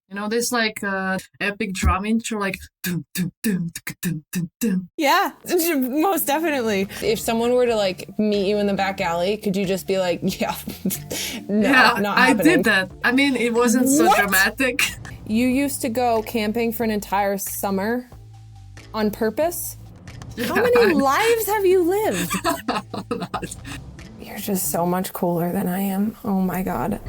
You know, this like epic drum intro, like dum, dum, dum, dum, dum, dum. Yeah, most definitely. If someone were to like meet you in the back alley, could you just be like, yeah, no, Yeah, not I happening. did that. I mean, it wasn't so What? dramatic. You used to go camping for an entire summer on purpose? How many lives have you lived? You're just so much cooler than I am. Oh my God.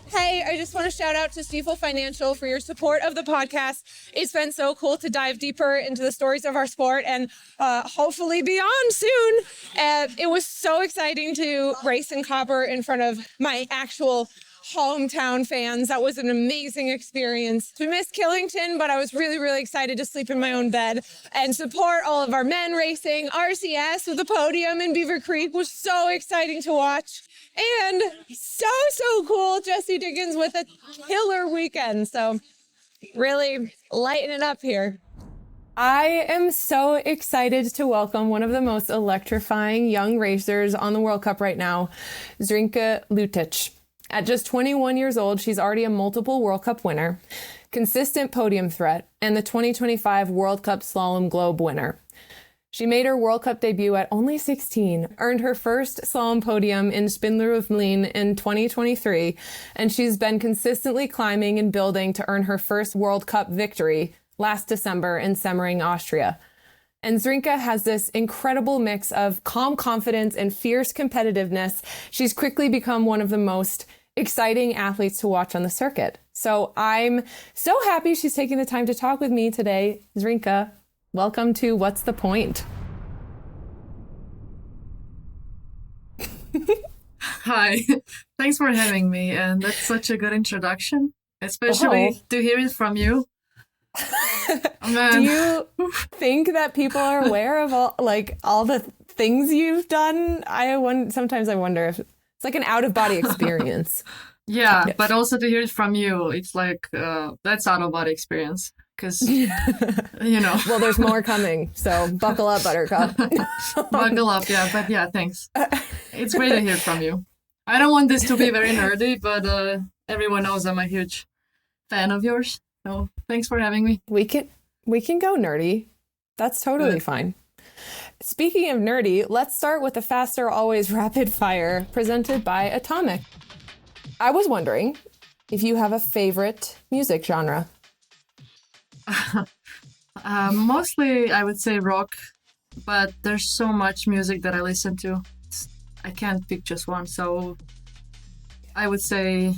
Hey, I just want to shout out to Stifel Financial for your support of the podcast. It's been so cool to dive deeper into the stories of our sport and hopefully beyond soon. It was so exciting to race in Copper in front of my actual hometown fans. That was an amazing experience. We missed Killington, but I was really, really excited to sleep in my own bed and support all of our men racing. RCS with the podium in Beaver Creek was so exciting to watch. And so cool, Jesse Diggins with a killer weekend. So really lighting it up here. I am so excited to welcome one of the most electrifying young racers on the World Cup right now, Zrinka Ljutić. At just 21 years old, she's already a multiple World Cup winner, consistent podium threat, and the 2025 World Cup Slalom Globe winner. She made her World Cup debut at only 16, earned her first slalom podium in Spindler-Mlin in 2023, and she's been consistently climbing and building to earn her first World Cup victory last December in Semmering, Austria. And Zrinka has this incredible mix of calm confidence and fierce competitiveness. She's quickly become one of the most exciting athletes to watch on the circuit. So I'm so happy she's taking the time to talk with me today. Zrinka, welcome to What's the Point? Hi, thanks for having me. And that's such a good introduction, especially to hear it from you. Do you think that people are aware of all the things you've done? Sometimes I wonder if it's like an out-of-body experience. Yeah, but also to hear it from you, it's like that's out-of-body experience. Because, you know. Well, there's more coming, so buckle up, Buttercup. Buckle up, yeah. But yeah, thanks. It's great to hear from you. I don't want this to be very nerdy, but everyone knows I'm a huge fan of yours. So thanks for having me. We can go nerdy. That's totally fine. Speaking of nerdy, let's start with the Faster.Always rapid fire presented by Atomic. I was wondering if you have a favorite music genre. Mostly I would say rock, but there's so much music that I listen to. I can't pick just one, so I would say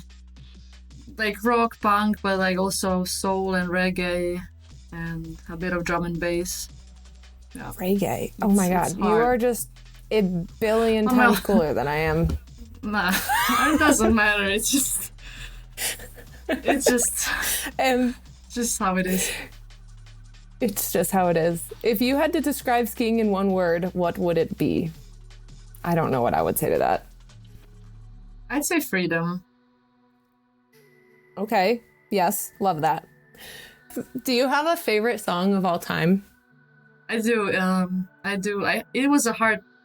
like rock, punk, but like also soul and reggae and a bit of drum and bass. Yeah. Reggae. Oh my God. You are just a billion times cooler than I am. Nah, it doesn't matter. It's just how it is. It's just how it is. If you had to describe skiing in one word, what would it be? I don't know what I would say to that. I'd say freedom. Okay. Yes. Love that. Do you have a favorite song of all time? I do.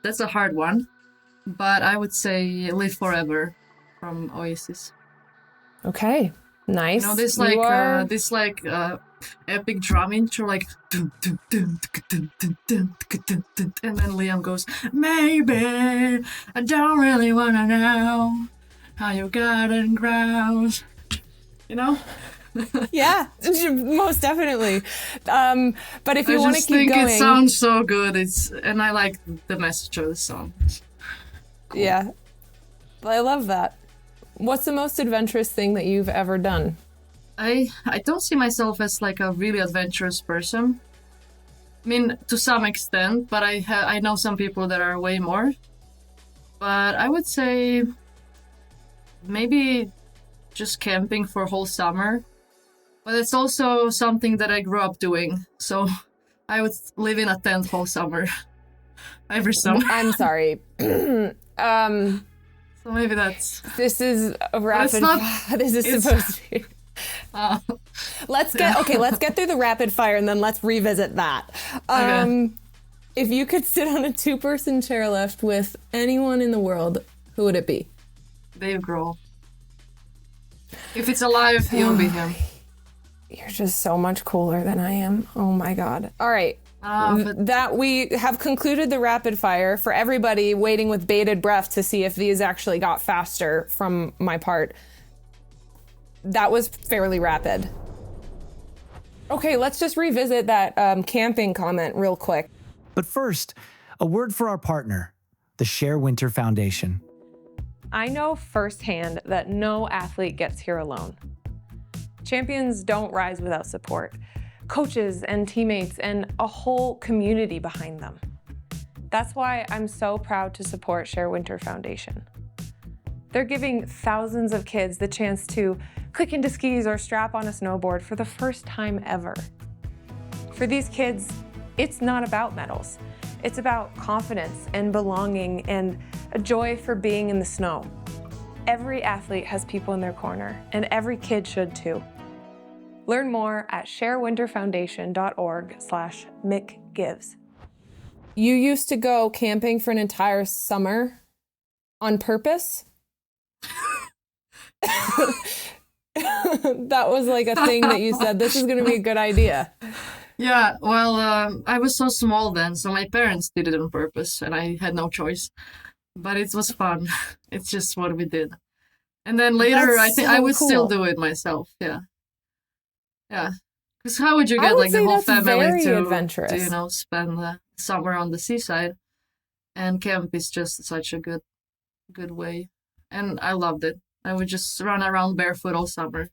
That's a hard one, but I would say Live Forever from Oasis. Okay. Nice. You know, this epic drum intro, like dum, dum, dum, dum, dum, dum, dum, dum, and then Liam goes, maybe I don't really wanna know how you got and grows. You know? Yeah, most definitely. But if you want to keep going, I just think it sounds so good. And I like the message of the song. Cool. Yeah, I love that. What's the most adventurous thing that you've ever done? I don't see myself as like a really adventurous person. I mean, to some extent, but I know some people that are way more. But I would say maybe just camping for a whole summer. But it's also something that I grew up doing. So I would live in a tent whole summer. Every summer. I'm sorry. So maybe that's... This is a rapid... This is supposed to be... Let's get through the rapid fire and then let's revisit that. Okay. If you could sit on a two-person chairlift with anyone in the world, who would it be? Dave Grohl. If it's alive, it'll be him. You're just so much cooler than I am. Oh my God. All right. But That we have concluded the rapid fire for everybody waiting with bated breath to see if these actually got faster from my part. That was fairly rapid. Okay, let's just revisit that camping comment real quick. But first, a word for our partner, the Share Winter Foundation. I know firsthand that no athlete gets here alone. Champions don't rise without support, coaches and teammates, and a whole community behind them. That's why I'm so proud to support Share Winter Foundation. They're giving thousands of kids the chance to click into skis or strap on a snowboard for the first time ever. For these kids, it's not about medals. It's about confidence and belonging and a joy for being in the snow. Every athlete has people in their corner, and every kid should too. Learn more at sharewinterfoundation.org/MickGives. You used to go camping for an entire summer on purpose? That was like a thing that you said, this is going to be a good idea. yeah, well, I was so small then, so my parents did it on purpose, and I had no choice. But it was fun. It's just what we did. And then later, That's I think so I would still cool. do it myself. Yeah. Yeah. Because how would you I get would like the say whole that's family very to adventurous. spend the summer on the seaside? And camp is just such a good way. And I loved it. I would just run around barefoot all summer.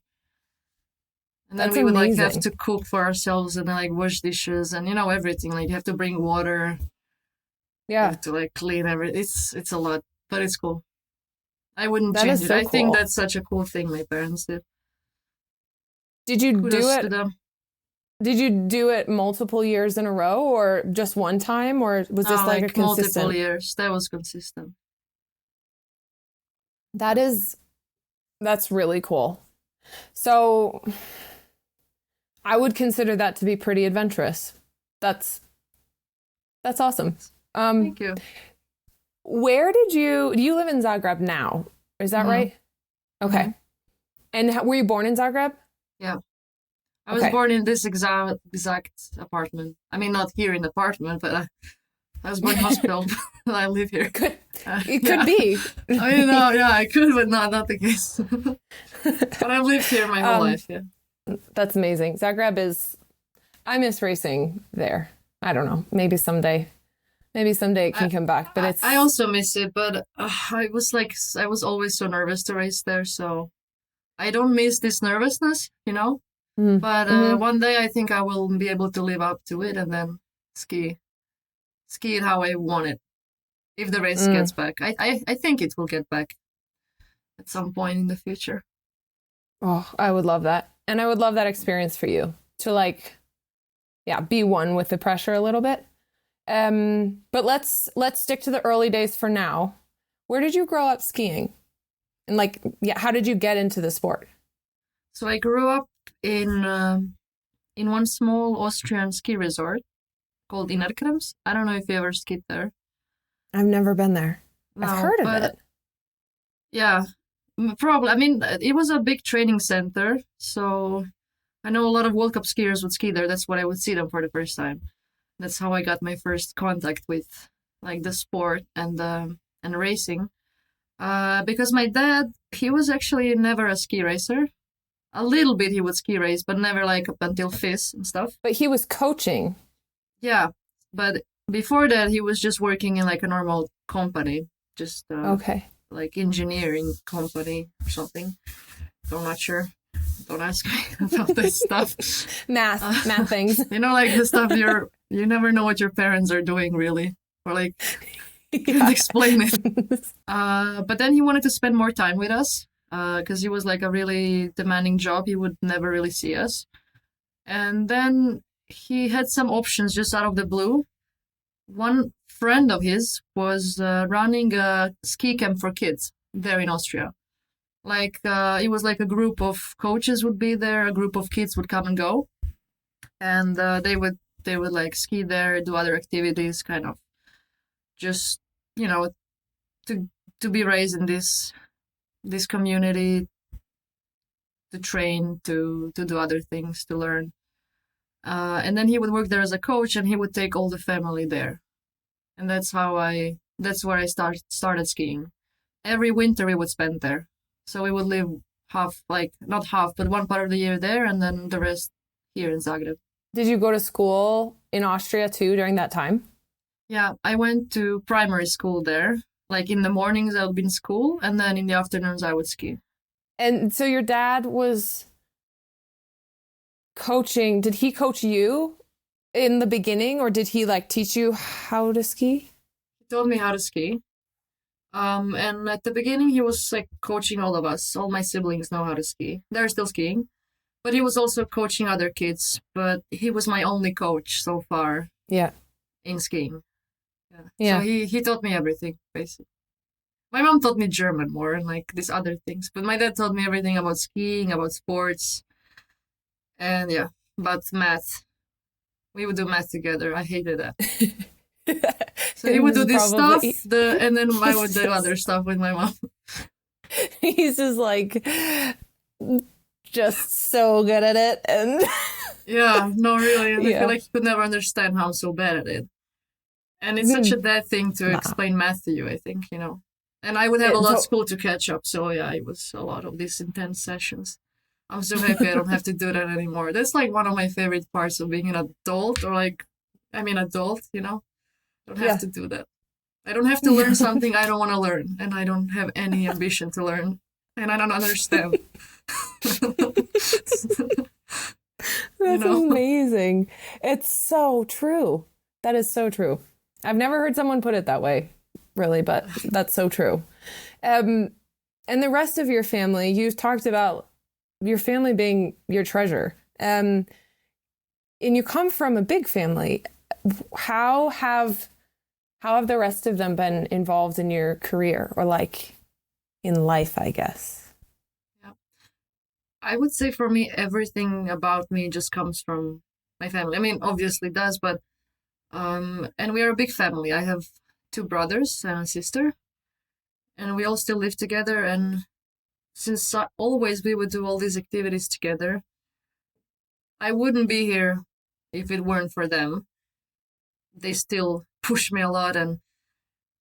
And then That's we would like have amazing. to cook for ourselves and like wash dishes and everything. Like you have to bring water. You Yeah, have to like clean everything. It's a lot, but it's cool. I wouldn't that change is it. so I think cool. that's such a cool thing my parents did. Did you do Kudos to it? them. Did you do it multiple years in a row or just one time, or was this No, like a like multiple consistent? years. That was consistent. That's really cool. So I would consider that to be pretty adventurous. That's awesome. Thank you. Where do you live in Zagreb now? Is that Mhm. right? Okay. Mhm. And were you born in Zagreb? Yeah. I was Okay. born in this exact apartment. I mean, not here in the apartment, but I was born in hospital. I live here. It Yeah. could be. I mean, no, yeah, I could, but not the case. But I've lived here my whole life. Yeah. That's amazing. I miss racing there. I don't know. Maybe someday it can come back, but it's I also miss it, but I was always so nervous to race there, so I don't miss this nervousness, Mm. But Mhm. one day I think I will be able to live up to it and then ski it how I want it. If the race gets back, I think it will get back at some point in the future. Oh, I would love that. And I would love that experience for you to be one with the pressure a little bit. But let's stick to the early days for now. Where did you grow up skiing? And how did you get into the sport? So I grew up in one small Austrian ski resort called Inerkrems. I don't know if you ever skied there. I've never been there. No, I've heard of but it. yeah, probably. I mean, it was a big training center, so I know a lot of World Cup skiers would ski there. That's what I would see them for the first time. That's how I got my first contact with like the sport and racing. Because my dad, he was actually never a ski racer. A little bit he would ski race, but never like up until FIS and stuff. But he was coaching. Yeah, but before that he was just working in like a normal company, just Okay. like engineering company or something. I'm not sure. Don't ask me about that stuff. Math things. Like the stuff you never know what your parents are doing really, or like you can't explain it. But then he wanted to spend more time with us because he was like a really demanding job. He would never really see us. And then he had some options just out of the blue. One friend of his was running a ski camp for kids there in Austria. Like it was like a group of coaches would be there, a group of kids would come and go, and they would like ski there, do other activities, kind of just to be raised in this community train, to do other things, to learn. And then he would work there as a coach, and he would take all the family there. And that's where I started skiing. Every winter we would spend there. So we would live not half, but one part of the year there, and then the rest here in Zagreb. Did you go to school in Austria too during that time? Yeah, I went to primary school there. Like in the mornings I would be in school, and then in the afternoons I would ski. And so your dad was coaching. Did he coach you in the beginning, or did he like teach you how to ski? He taught me how to ski. And at the beginning he was like coaching all of us. All my siblings know how to ski. They're still skiing. But he was also coaching other kids. But he was my only coach so far. Yeah. In skiing. Yeah. So he taught me everything, basically. My mom taught me German more and like these other things. But my dad taught me everything about skiing, about sports. And yeah, about math. We would do math together. I hated that. So he would do this stuff, and then I would do other stuff with my mom. He's just like, just so good at it. And yeah, no, really. And Yeah. I feel like he could never understand how I'm so bad at it. And it's such a bad thing to explain math to you, I think, And I would have a lot of school to catch up. So yeah, it was a lot of these intense sessions. I'm so happy I don't have to do that anymore. That's like one of my favorite parts of being an adult, adult, I don't have to do that. I don't have to learn something I don't want to learn, and I don't have any ambition to learn, and I don't understand. That's amazing. It's so true. That is so true. I've never heard someone put it that way, really, but that's so true. And the rest of your family, you've talked about your family being your treasure. And you come from a big family. How have the rest of them been involved in your career, or like in life, I guess? Yeah. I would say for me, everything about me just comes from my family. I mean, obviously it does, but and we are a big family. I have 2 brothers and a sister, and we all still live together. And since always we would do all these activities together, I wouldn't be here if it weren't for them. They still push me a lot, and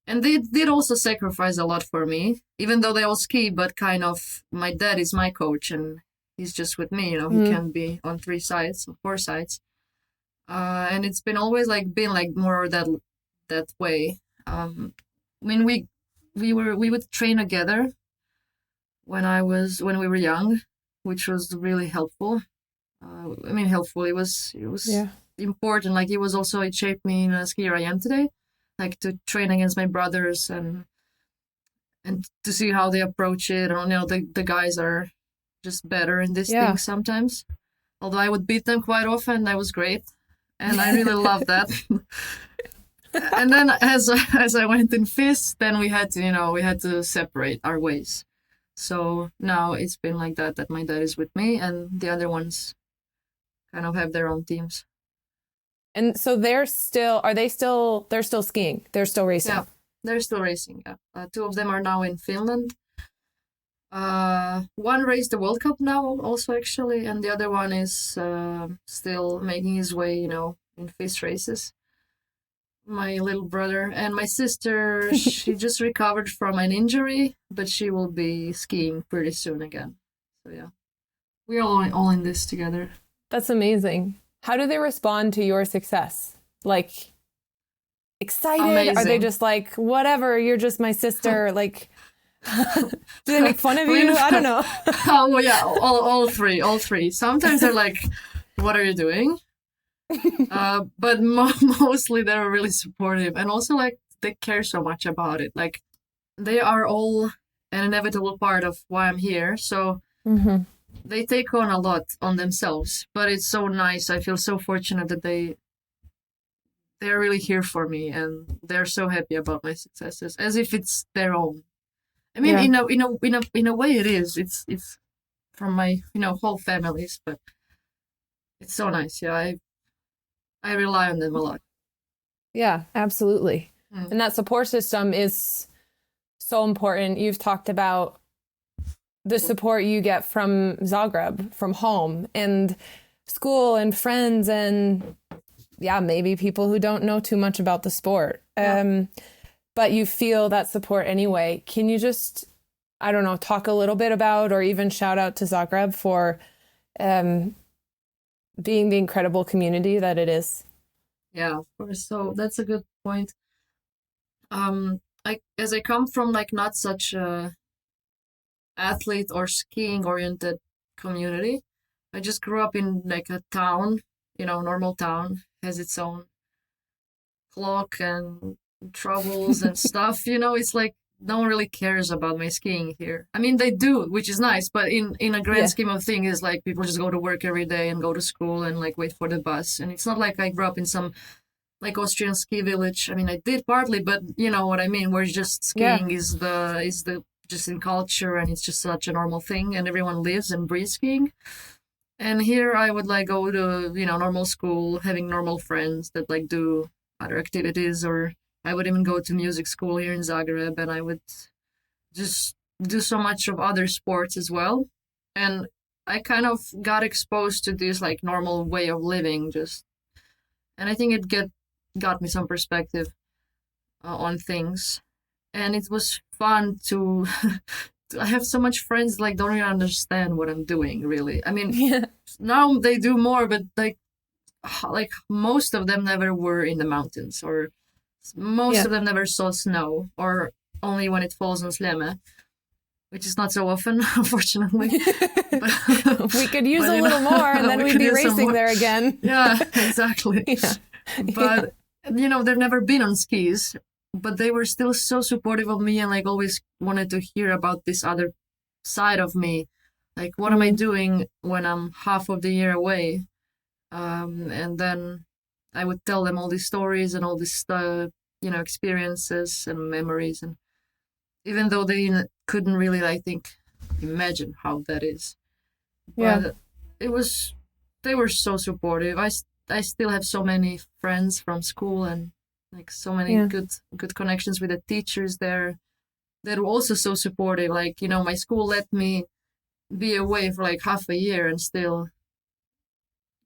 they did also sacrifice a lot for me, even though they all ski, but kind of my dad is my coach and he's just with me, he can't be on 4 sides. And it's been always been more that way. I mean, we would train together when we were young, which was really helpful. Helpful. It was important. It shaped me in the skier I am today. To train against my brothers and to see how they approach it. The guys are just better in these things sometimes. Although I would beat them quite often, that was great. And I really loved that. And then as I went in FIS, then we had to separate our ways. So now it's been like that my dad is with me and the other ones kind of have their own teams. And so they're still skiing. They're still racing. Yeah, they're still racing. Yeah. 2 of them are now in Finland. One raced the World Cup now also actually, and the other one is still making his way, in FIS races. My little brother and my sister, she just recovered from an injury, but she will be skiing pretty soon again. So yeah, we're all in this together. That's amazing. How do they respond to your success? Like, excited? Amazing. Are they just like, whatever, you're just my sister? Like, do they make fun of you? I don't know. Oh, well, yeah, all three. Sometimes they're like, what are you doing? But mostly they're really supportive. And also, they care so much about it. They are all an inevitable part of why I'm here. So they take on a lot on themselves, but it's so nice. I feel so fortunate that they're really here for me, and they're so happy about my successes, as if it's their own. I mean, in a way, it is. It's from my whole families, but it's so nice. Yeah, I rely on them a lot. Yeah, absolutely. And that support system is so important. You've talked about the support you get from Zagreb, from home and school and friends and maybe people who don't know too much about the sport. But you feel that support anyway. Can you just, I don't know, talk a little bit about, or even shout out to Zagreb for being the incredible community that it is? Yeah, of course. So that's a good point. As I come from like not such a athlete or skiing oriented community, I just grew up in like a town, normal town, has its own clock and troubles and stuff. It's like no one really cares about my skiing here. I mean, they do, which is nice, but in a grand scheme of things, it's like people just go to work every day and go to school and like wait for the bus. And it's not like I grew up in some like Austrian ski village. I mean, I did partly, but you know what I mean, where just skiing is the just in culture, and it's just such a normal thing, and everyone lives and breathes skiing. And here I would like go to, normal school, having normal friends that like do other activities, or I would even go to music school here in Zagreb, and I would just do so much of other sports as well. And I kind of got exposed to this like normal way of living, and I think it got me some perspective on things. And it was fun to I have so much friends like don't even understand what I'm doing, really. I mean, now they do more, but like most of them never were in the mountains, or most of them never saw snow, or only when it falls on Sleme, which is not so often, unfortunately. We could use a little more, and then we'd be racing there again. Yeah, exactly. But they've never been on skis, but they were still so supportive of me, and like always wanted to hear about this other side of me. Like, what am I doing when I'm half of the year away? And then I would tell them all these stories and all these, experiences and memories. And even though they couldn't really, I think, imagine how that is. But they were so supportive. I still have so many friends from school, and like so many good connections with the teachers there that were also so supportive. Like, my school let me be away for like half a year, and still,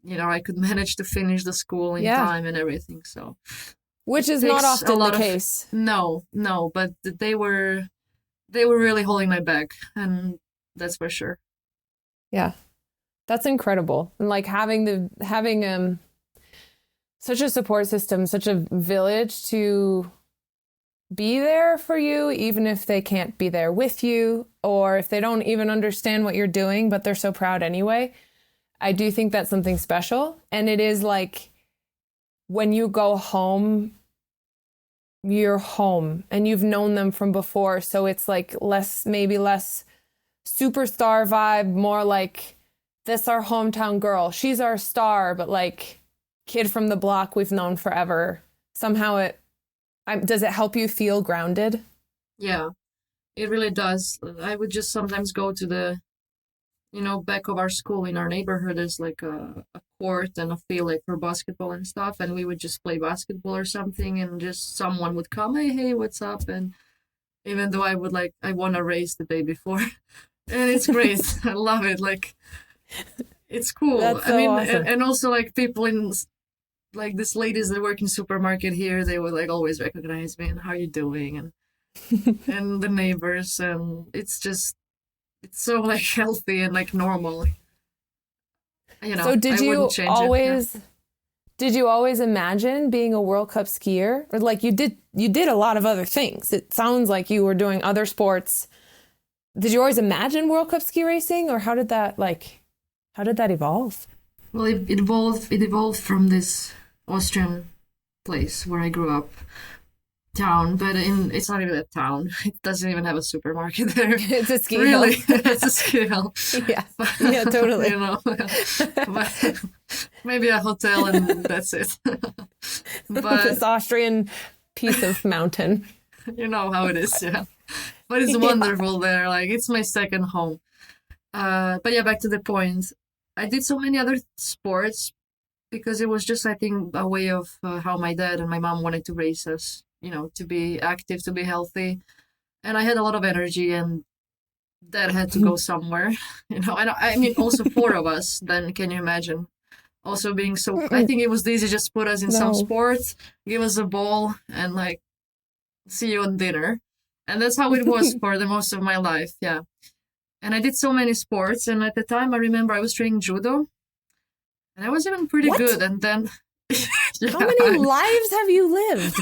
I could manage to finish the school in time and everything. So, which is not often the case. No, but they were really holding my back, and that's for sure. Yeah, that's incredible. And like having such a support system, such a village to be there for you, even if they can't be there with you, or if they don't even understand what you're doing, but they're so proud anyway. I do think that's something special. And it is like when you go home, you're home and you've known them from before. So it's like maybe less superstar vibe, more like this our hometown girl. She's our star, but like kid from the block we've known forever. Somehow does it help you feel grounded? Yeah, it really does. I would just sometimes go to the, back of our school in our neighborhood. There's like a court and a field like for basketball and stuff. And we would just play basketball or something, and just someone would come, hey, what's up? And even though I won a race the day before. And it's great. I love it. Like, it's cool. That's so awesome. And also like people in like these ladies that work in supermarket here, they would like always recognize me and how you doing, and and the neighbors, and it's so like healthy and like normal. So did you always imagine being a World Cup skier? Or like you did a lot of other things. It sounds like you were doing other sports. Did you always imagine World Cup ski racing, or how did that evolve? Well, it evolved from this Austrian place where I grew up, town, but it's not even a town. It doesn't even have a supermarket there. It's a ski hill. Really, it's a ski hill. Yeah, yeah, totally. But maybe a hotel and that's it. But this Austrian piece of mountain. You know how it is, yeah. But it's wonderful there. Like, it's my second home. But yeah, back to the point. I did so many other sports because it was just, I think, a way of how my dad and my mom wanted to raise us, to be active, to be healthy. And I had a lot of energy, and Dad had to go somewhere, and I mean, also four of us. Then can you imagine? Also being so, I think it was easy just put us in some No. sports, give us a ball, and like see you on dinner, and that's how it was for the most of my life. Yeah, and I did so many sports, and at the time I remember I was training judo, and I was even pretty What? good. And then, How many lives have you lived?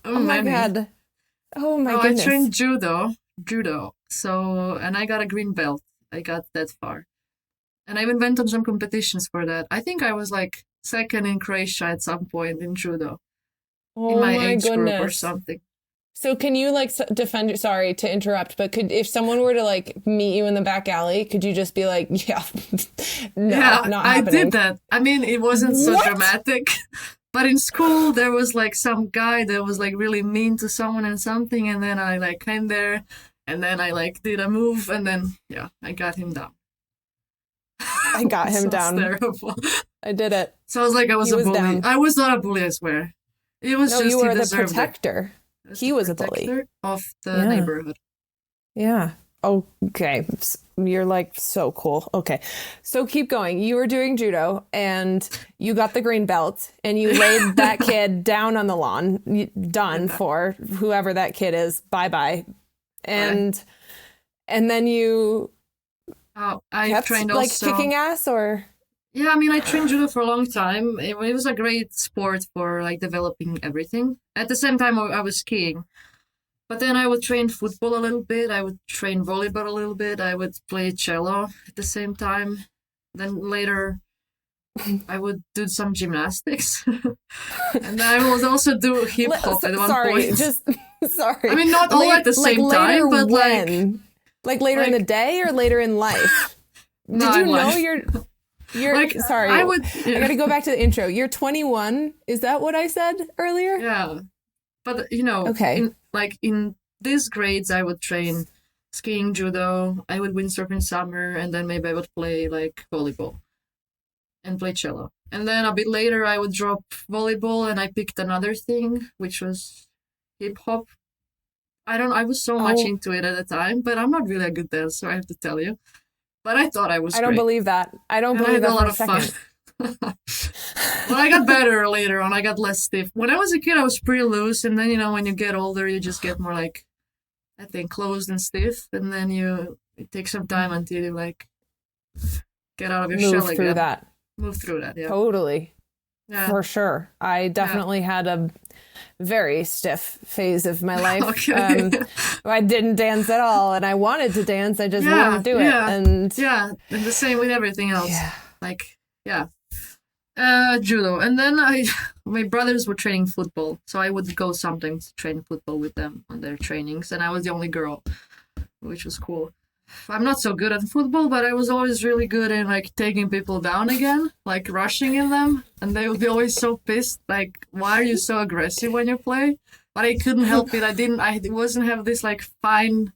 Oh my Many. God. Oh my No, goodness. I trained judo. So, and I got a green belt. I got that far. And I even went on some competitions for that. I think I was like second in Croatia at some point in judo, in Oh my my age group or goodness. something. So can you like defend, sorry to interrupt, but could, if someone were to like meet you in the back alley, could you just be like, yeah, no, Yeah, not I happening. did that. I mean, it wasn't so What? dramatic. But in school, there was like some guy that was like really mean to someone and something. And then I like came there and then I like did a move and then, yeah, I got him down. I got him Sounds down. terrible. I did it. So I was like, I was He a was bully. down. I was not a bully, I swear. It was No, just you he were the deserved it. protector. As He the was a bully. protector of the Yeah. neighborhood. Yeah. Okay. You're like so cool. Okay. So keep going. You were doing judo and you got the green belt and you laid that kid down on the lawn. Done for whoever that kid is. Bye-bye. And then you I kept trained like also. kicking ass or? Yeah, I mean, I trained judo for a long time. It was a great sport for like developing everything. At the same time, I was skiing. But then I would train football a little bit. I would train volleyball a little bit. I would play cello at the same time. Then later, I would do some gymnastics. And I would also do hip hop at one point. Sorry. I mean, not all at the same time, but when? Like later in the day or later in life? Did No, you in know life. you're Like, sorry. I would. I gotta go back to the intro. You're 21. Is that what I said earlier? Yeah. But, you know, Okay. in these grades, I would train skiing, judo, I would windsurf in summer, and then maybe I would play like volleyball and play cello. And then a bit later, I would drop volleyball and I picked another thing, which was hip hop. I was so much Oh. into it at the time, but I'm not really a good dancer, I have to tell you. But I thought I was I don't great. believe that. I don't And I believe had that a for lot a of second. fun. But I got better later on. I got less stiff. When I was a kid, I was pretty loose, and then you know when you get older, you just get more like, I think, closed and stiff, and then it takes some time until you like get out of your shell Move again. through that. Move through that, yeah. Totally. Yeah. For sure. I definitely had a very stiff phase of my life. Okay. I didn't dance at all and I wanted to dance. I just Yeah, wouldn't do it. yeah. And Yeah, and the same with everything else. Yeah. Like, yeah. Judo. And then my brothers were training football, so I would go sometimes to train football with them on their trainings, and I was the only girl, which was cool. I'm not so good at football, but I was always really good in like taking people down again, like rushing in them, and they would be always so pissed, like, why are you so aggressive when you play? But I couldn't help it. I wasn't have this like fine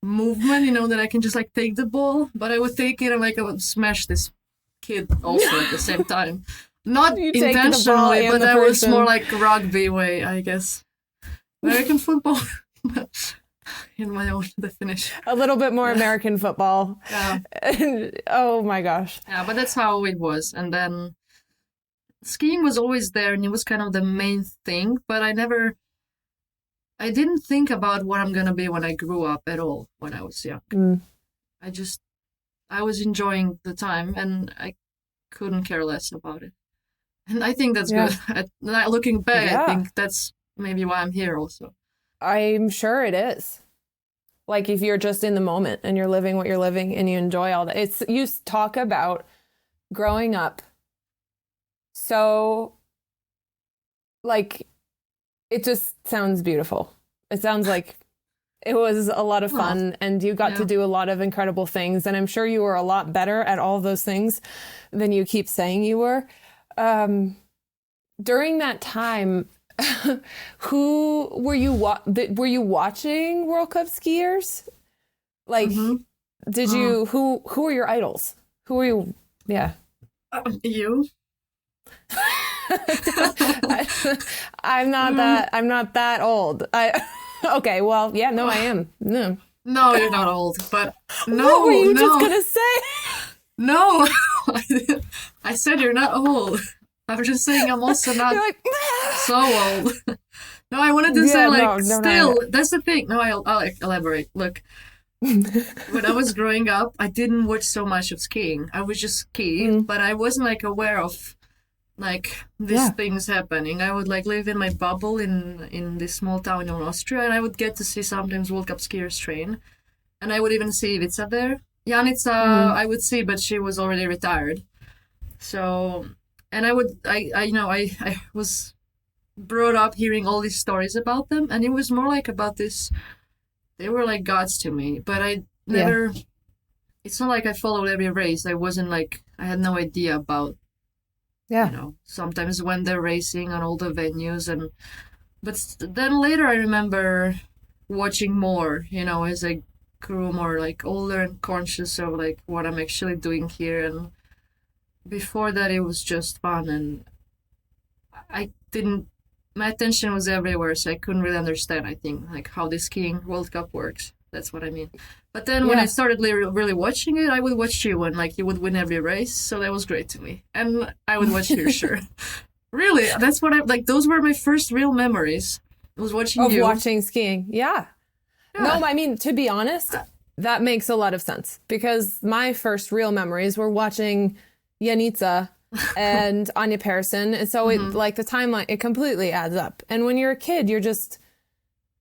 movement, you know, that I can just like take the ball, but I would take it and like I would smash this kid also at the same time. Not You take the ball intentionally, and but the that was person. more like rugby way, I guess. American football, but in my own definition. a little bit more American football. Yeah. Oh my gosh. Yeah, but that's how it was. And then skiing was always there and it was kind of the main thing, but I didn't think about what I'm going to be when I grew up at all when I was young. Mm. I was enjoying the time and I couldn't care less about it. And I think that's Yeah. good. Looking back, Yeah. I think that's maybe why I'm here also. I'm sure it is. Like if you're just in the moment and you're living what you're living and you enjoy all that. You talk about growing up. So like it just sounds beautiful. It sounds like it was a lot of fun and you got to do a lot of incredible things. And I'm sure you were a lot better at all of those things than you keep saying you were. During that time, who were you watching World Cup skiers? Like, did you, who were your idols? Who were you? Yeah. You? I'm not that old. Okay. Well, yeah, no, I am. No. No, you're not old, but What were no, you just no, gonna say? no. I said you're not old. I was just saying I'm also not You're like, so old. No, I wanted to say yeah, like no, still. That's the thing. No, I'll elaborate. Look, when I was growing up, I didn't watch so much of skiing. I would just ski, but I wasn't like aware of like these Yeah. things happening. I would like live in my bubble in this small town in Austria, and I would get to see sometimes World Cup skiers train, and I would even see Ivica there. Janica, I would see, but she was already retired. So, and I was brought up hearing all these stories about them, and it was more like about this. They were like gods to me, but I never. It's not like I followed every race. I wasn't like I had no idea about Yeah. sometimes when they're racing on all the venues but then later I remember watching more, as I grew more like older and conscious of like what I'm actually doing here. And before that it was just fun, and I didn't my attention was everywhere, so I couldn't really understand, I think, like how the skiing World Cup works. That's what I mean. But then when I started really watching it, I would watch you and like you would win every race, so that was great to me. And I would watch you, sure. Really, that's what I like. Those were my first real memories. I was watching Of you. watching skiing. Yeah. Yeah. No, I mean, to be honest, that makes a lot of sense because my first real memories were watching Janica and Anya Persson. And so it like the timeline, it completely adds up. And when you're a kid, you're just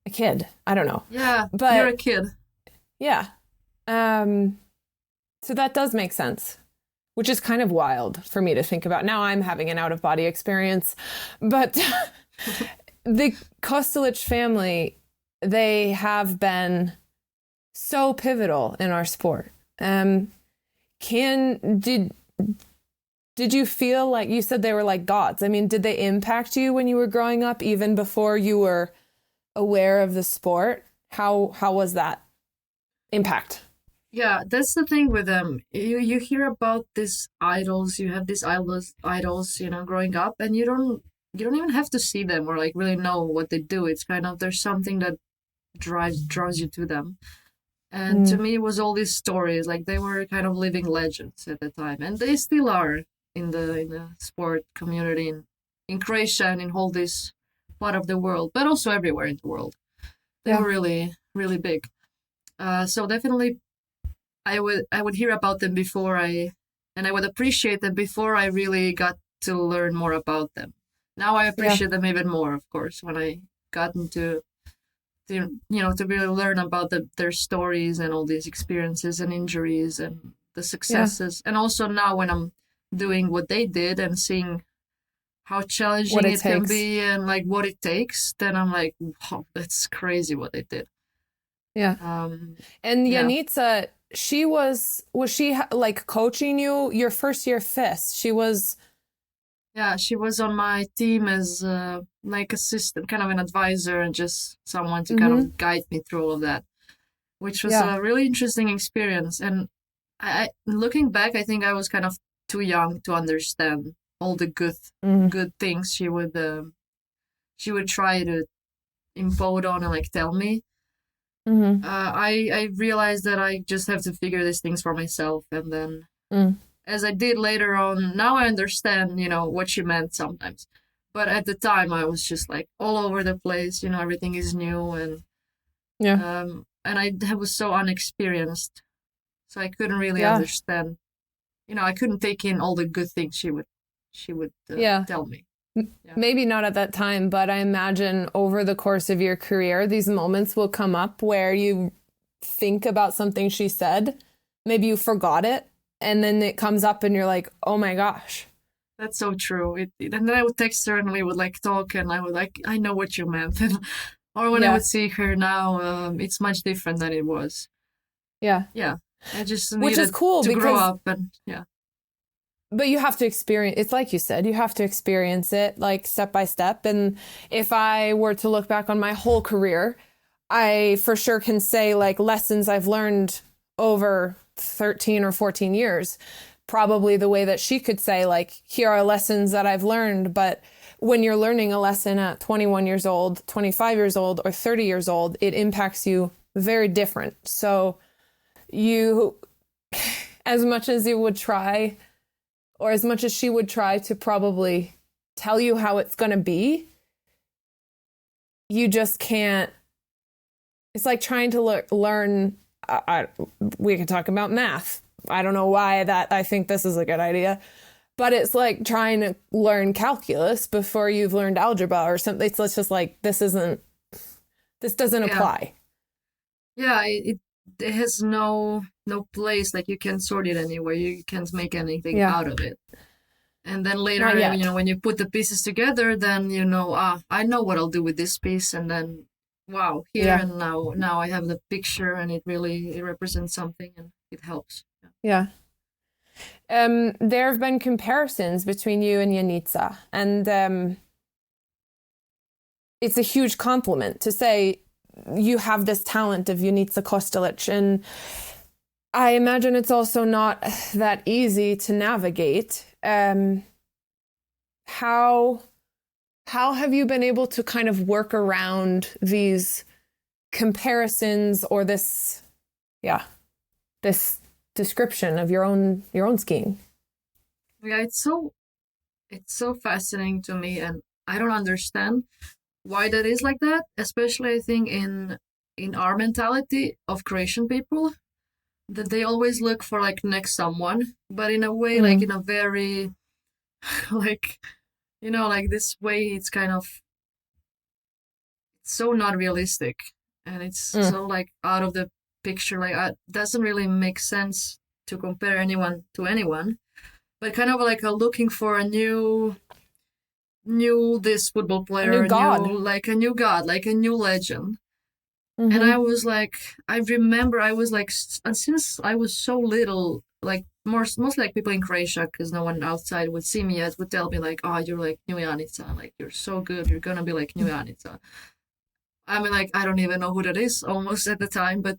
a kid. I don't know. Yeah, But you're a kid. yeah. So that does make sense, which is kind of wild for me to think about. Now I'm having an out-of-body experience. But the Kostelic family, they have been so pivotal in our sport. Did you feel like you said they were like gods? I mean, did they impact you when you were growing up, even before you were aware of the sport? How was that impact? Yeah, that's the thing with them. You hear about these idols, you have these idols, growing up, and you don't even have to see them or like really know what they do. It's kind of there's something that draws you to them. And to me, it was all these stories. Like they were kind of living legends at the time, and they still are in the sport community in Croatia and in all this part of the world, but also everywhere in the world. They were really, really big. So definitely, I would hear about them and I would appreciate them before I really got to learn more about them. Now I appreciate them even more, of course, when I got into to really learn about their stories and all these experiences and injuries and the successes. And also now when I'm doing what they did and seeing how challenging it can be and like what it takes, then I'm like, wow, that's crazy what they did. Yeah. And Janica, was she like coaching you your first year FIS? She was. Yeah, she was on my team as like assistant, kind of an advisor, and just someone to kind of guide me through all of that, which was a really interesting experience. And I looking back, I think I was kind of too young to understand all the good things she would try to impose on and like tell me. I realized that I just have to figure these things for myself, and then as I did later on, now I understand, what she meant sometimes. But at the time, I was just like all over the place. Everything is new, and I was so unexperienced, so I couldn't really understand. I couldn't take in all the good things she would tell me. Maybe not at that time, but I imagine over the course of your career, these moments will come up where you think about something she said. Maybe you forgot it, and then it comes up and you're like, oh my gosh. That's so true. And then I would text her and we would like talk, and I would like, I know what you meant. Or when I would see her now, it's much different than it was. Yeah. Yeah. I just Which is needed cool to because grow up, and but you have to experience, it's like you said, you have to experience it like step by step. And if I were to look back on my whole career, I for sure can say like lessons I've learned over 13 or 14 years, probably the way that she could say like, here are lessons that I've learned. But when you're learning a lesson at 21 years old, 25 years old, or 30 years old, it impacts you very different. So you, as much as you would try, or as much as she would try to probably tell you how it's going to be, you just can't. It's like trying to learn. We can talk about math. I don't know why I think this is a good idea, but it's like trying to learn calculus before you've learned algebra or something. It's just like, this doesn't apply. Yeah, it has no place. Like, you can't sort it anywhere. You can't make anything out of it. And then later, when you put the pieces together, then I know what I'll do with this piece, and then and now I have the picture, and it represents something, and it helps. Yeah. There have been comparisons between you and Janica, and it's a huge compliment to say you have this talent of Janica Kostelic, and I imagine it's also not that easy to navigate. How have you been able to kind of work around these comparisons or this description of your own skiing? Yeah, it's so fascinating to me, and I don't understand why that is like that, especially I think in our mentality of Croatian people, that they always look for like next someone, but in a way, like in a very like like this way, it's kind of so not realistic, and it's so like out of the picture. Like, it doesn't really make sense to compare anyone to anyone, but kind of like looking for a new this football player, a new god, like a new legend. And I was like, I remember I was like, since I was so little, like mostly like people in Croatia, because no one outside would see me yet, would tell me like, oh, you're like new Janica, like you're so good, you're gonna be like new Janica. I mean, like, I don't even know who that is almost at the time, but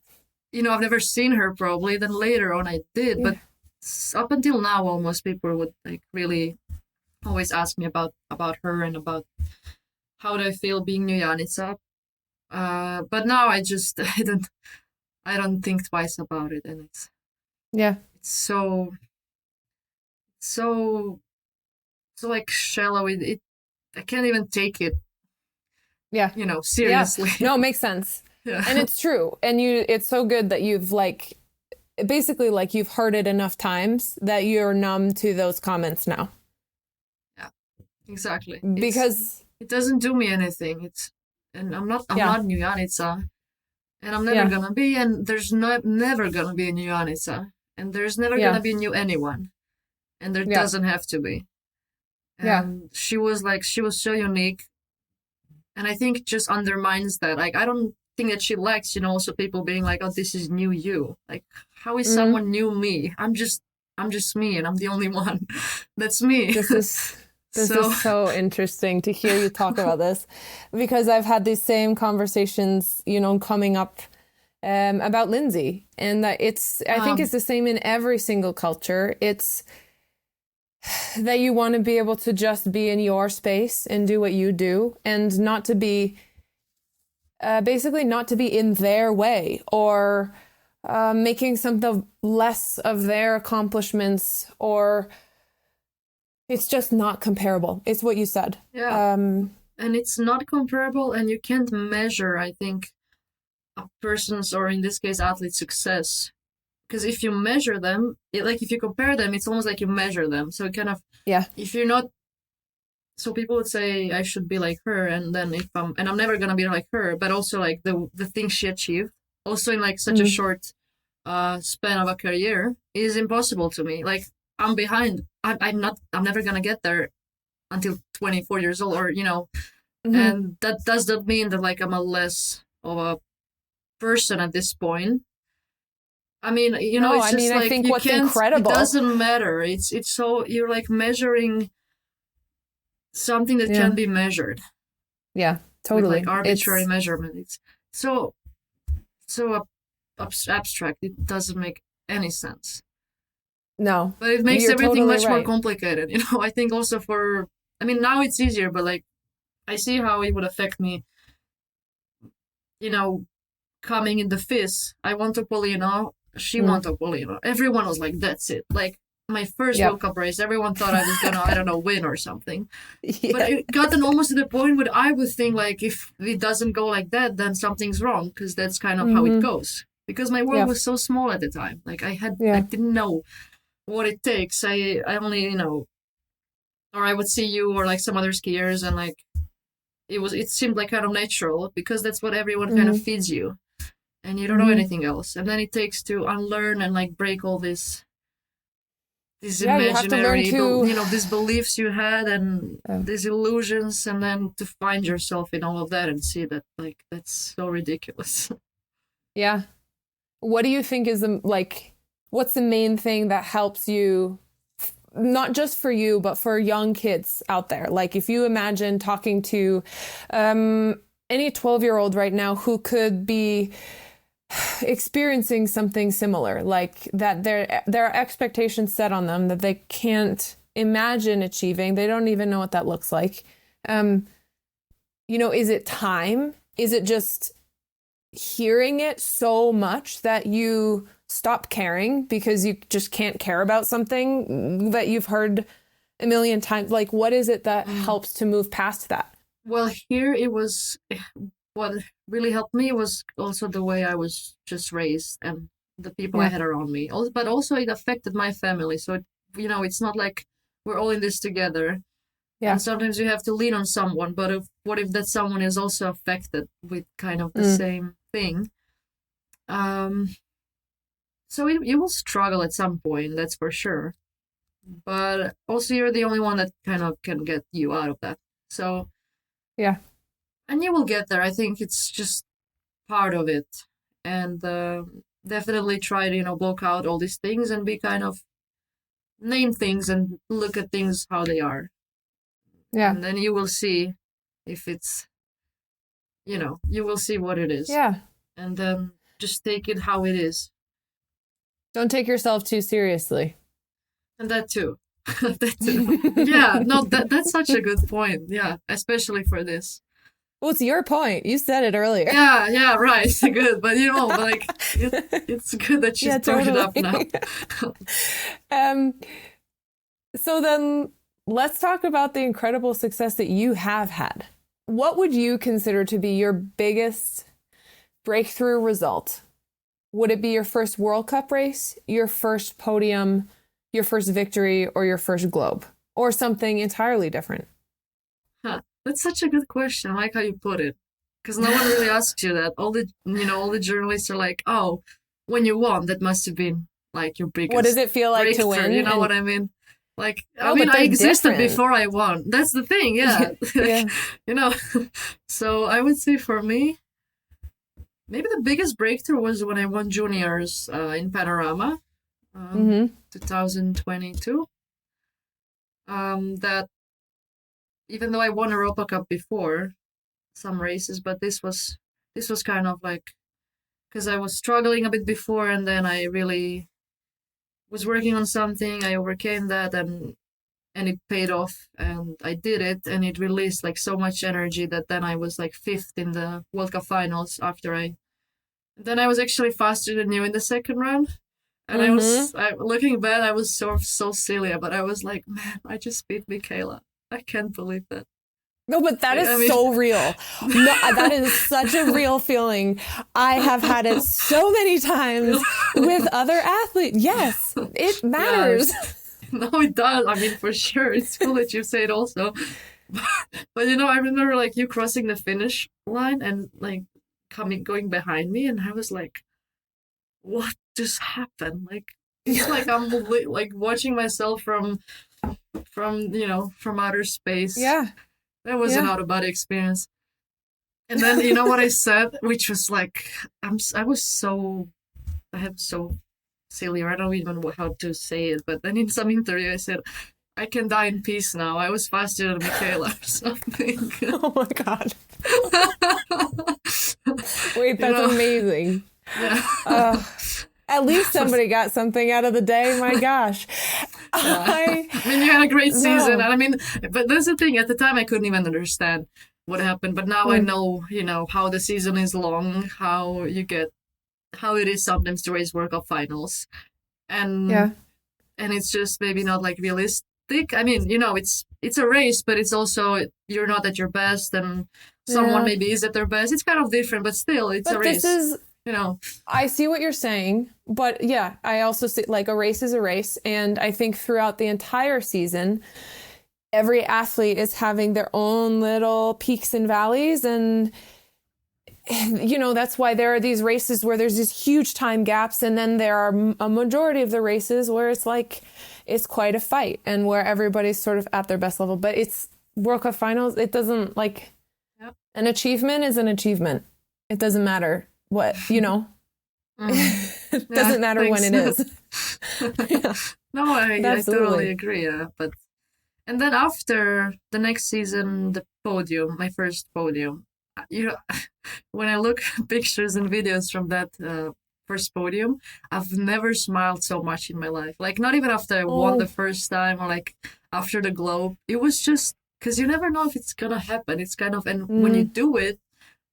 I've never seen her probably. Then later on I did, but up until now, almost people would like really always ask me about her and about how do I feel being new Janica. But now I just I don't think twice about it, and it's so like shallow. It I can't even take it. Seriously. Yeah. No, it makes sense. Yeah. And it's true. And it's so good that you've like basically like you've heard it enough times that you're numb to those comments now. Yeah, exactly. Because it doesn't do me anything. And I'm not new Janica, and I'm never gonna be, and there's never gonna be a new Janica, and there's never gonna be a new anyone, and there doesn't have to be. And she was so unique, and I think just undermines that. Like, I don't think that she likes, also people being like, oh, this is new you. Like, how is someone new me? I'm just me, and I'm the only one. That's me. This is so interesting to hear you talk about this, because I've had these same conversations, coming up about Lindsay, and that I think it's the same in every single culture. It's that you want to be able to just be in your space and do what you do, and not to be basically not to be in their way, or making something less of their accomplishments, or it's just not comparable. It's what you said. Yeah. And it's not comparable, and you can't measure, I think, a person's, or in this case, athlete's success. Because if you measure them, if you compare them, it's almost like you measure them. So kind of, if you're not, so people would say I should be like her, and then I'm never gonna be like her, but also like the things she achieved, also in like such a short span of a career, is impossible to me. Like, I'm behind. I'm never gonna get there until 24 years old, or and that does not mean that like I'm a less of a person at this point. I mean, it's just like, I think what's incredible, it doesn't matter. It's so, you're like measuring something that can be measured. Yeah, totally. With like arbitrary measurement. It's so abstract. It doesn't make any sense. No. But it makes everything totally much more complicated. I think also now it's easier, but like, I see how it would affect me, coming in the FIS, I won Topolino, she won Topolino. Everyone was like, that's it. Like, my first World Cup race, everyone thought I was gonna, I don't know, win or something. But it gotten almost to the point where I would think, like, if it doesn't go like that, then something's wrong, because that's kind of how it goes. Because my world was so small at the time. Like, I didn't know what it takes. I only, you know, or I would see you or like some other skiers, and like, it seemed like kind of natural, because that's what everyone kind of feeds you. And you don't know anything else. And then it takes to unlearn and like break all these imaginary, these beliefs you had, and these illusions, and then to find yourself in all of that and see that, like, that's so ridiculous. Yeah. What do you think is what's the main thing that helps you, not just for you, but for young kids out there? Like, if you imagine talking to any 12-year-old right now who could be experiencing something similar, like that there are expectations set on them that they can't imagine achieving. They don't even know what that looks like. Is it time? Is it just hearing it so much that you stop caring because you just can't care about something that you've heard a million times? Like, what is it that helps to move past that? Well, here it was, what really helped me was also the way I was just raised and the people I had around me. But also it affected my family. So, it's not like we're all in this together. Yeah. And sometimes you have to lean on someone, but what if that someone is also affected with kind of the same thing? So you will struggle at some point, that's for sure. But also you're the only one that kind of can get you out of that. So yeah. And you will get there. I think it's just part of it. And definitely try to, block out all these things and be kind of name things and look at things how they are. Yeah. And then you will see if it's, you will see what it is. Yeah. And then just take it how it is. Don't take yourself too seriously. And that too. Yeah, no, that's such a good point. Yeah, especially for this. Well, it's your point. You said it earlier. Yeah, right. Good. But, it's good that she's brought it up now. So then let's talk about the incredible success that you have had. What would you consider to be your biggest breakthrough result? Would it be your first World Cup race, your first podium, your first victory, or your first globe, or something entirely different? That's such a good question. I like how you put it, because no one really asks you that. All the journalists are like, "Oh, when you won, that must have been like your biggest." What does it feel like to win? You know what I mean? Like, I existed before I won. That's the thing, yeah. Yeah. So I would say for me, maybe the biggest breakthrough was when I won juniors in Panorama, 2022. That even though I won Europa Cup before some races, but this was kind of like, because I was struggling a bit before, and then I really was working on something. I overcame that, and it paid off, and I did it, and it released like so much energy that then I was like 5th in the World Cup finals then I was actually faster than you in the second round. And I was looking back, I was so silly, but I was like, man, I just beat Mikaela. I can't believe that. No, but that is so real. No, that is such a real feeling. I have had it so many times with other athletes. Yes, it matters. Yeah. No, it does. I mean, for sure. It's cool that you say it also. But I remember like you crossing the finish line and like going behind me, and I was like, what just happened? Like, it's like I'm like watching myself from outer space. Yeah. That was an out-of-body experience. And then, what I said, which was like, I am so silly, or I don't even know how to say it, but then in some interview I said, I can die in peace now. I was faster than Mikaela or something. Oh my God. Wait, that's amazing. Yeah. At least somebody got something out of the day. My gosh. I mean, you had a great season. No. And but that's the thing. At the time, I couldn't even understand. what happened. But now I know, how the season is long, how it is sometimes to race World Cup finals, and Yeah. and it's just maybe not like realistic. I mean, it's a race, but it's also you're not at your best, and someone Yeah. maybe is at their best. It's kind of different, but still, it's a race. I see what you're saying, but yeah, I also see like a race is a race. And I think throughout the entire season, every athlete is having their own little peaks and valleys. And, that's why there are these races where there's these huge time gaps. And then there are a majority of the races where it's like, it's quite a fight and where everybody's sort of at their best level. But it's World Cup finals. It doesn't an achievement is an achievement. It doesn't matter what, it doesn't matter when it is. Yeah. No, I totally agree. And then after the next season, the podium, my first podium, when I look at pictures and videos from that first podium, I've never smiled so much in my life. Like, not even after I won the first time or like after the Globe. It was just because you never know if it's gonna happen. It's kind of, and when you do it,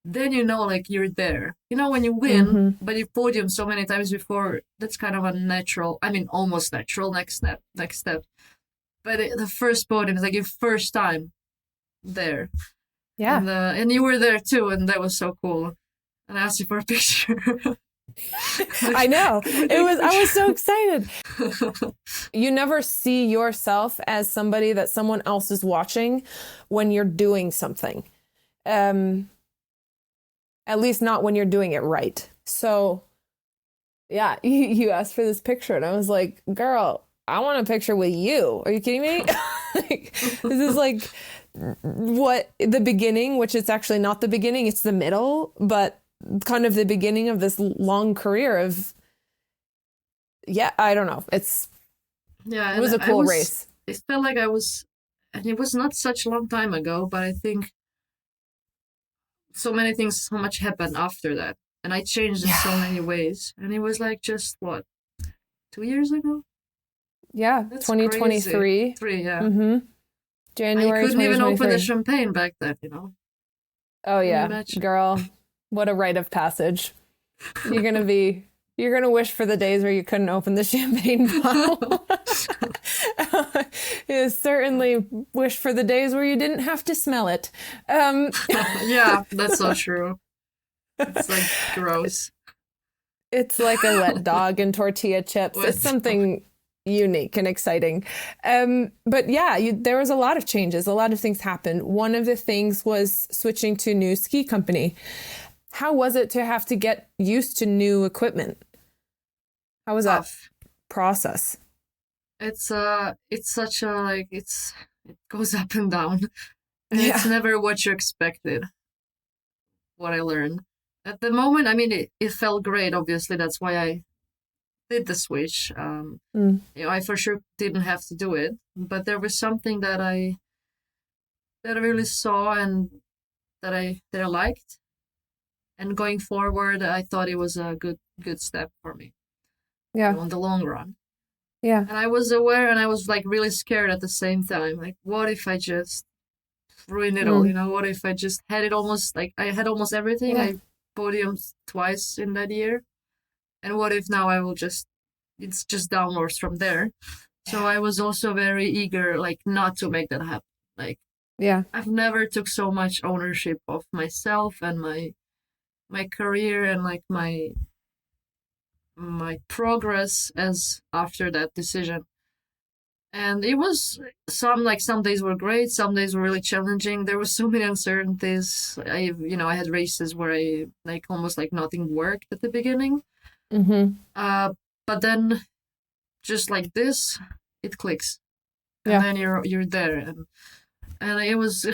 then like you're there. When you win, but you podium so many times before, that's kind of a natural, I mean, almost natural next step. But the first podium is like your first time there. Yeah. And you were there too, and that was so cool. And I asked you for a picture. I know. I was so excited. You never see yourself as somebody that someone else is watching when you're doing something. At least not when you're doing it right. So yeah, you asked for this picture and I was like, girl, I want a picture with you. Are you kidding me? This is like the beginning, which it's actually not the beginning, it's the middle, but kind of the beginning of this long career of, I don't know. It was a cool race. It felt like and it was not such a long time ago, but I think so much happened after that. And I changed in so many ways. And it was like just, 2 years ago? Yeah, That's 2023. Crazy. Yeah. Mm-hmm. January I couldn't even open the 2023. champagne back then, Oh, yeah. Girl, what a rite of passage. You're going to wish for the days where you couldn't open the champagne bottle. You certainly wish for the days where you didn't have to smell it. Yeah, that's so true. It's like gross. It's like a wet dog and tortilla chips. It's something unique and exciting. But yeah, there was a lot of changes. A lot of things happened. One of the things was switching to a new ski company. How was it to have to get used to new equipment? How was that process? It's such a it goes up and down. And it's never what you expected. What I learned. At the moment, I mean, it felt great. Obviously, that's why I did the switch. I for sure didn't have to do it, but there was something that I really saw and that I liked. And going forward, I thought it was a good step for me. Yeah. On the long run. Yeah. And I was aware and I was like really scared at the same time. Like, what if I just ruin it all? What if I just had it almost like I had almost everything? I podiumed twice in that year. And what if now it's just downwards from there? So I was also very eager, like, not to make that happen. Like, I've never took so much ownership of myself and my career and like my progress as after that decision. And it was some days were great, some days were really challenging. There were so many uncertainties. I had races where I almost nothing worked at the beginning. But then just like this, it clicks. And then you're there. And I was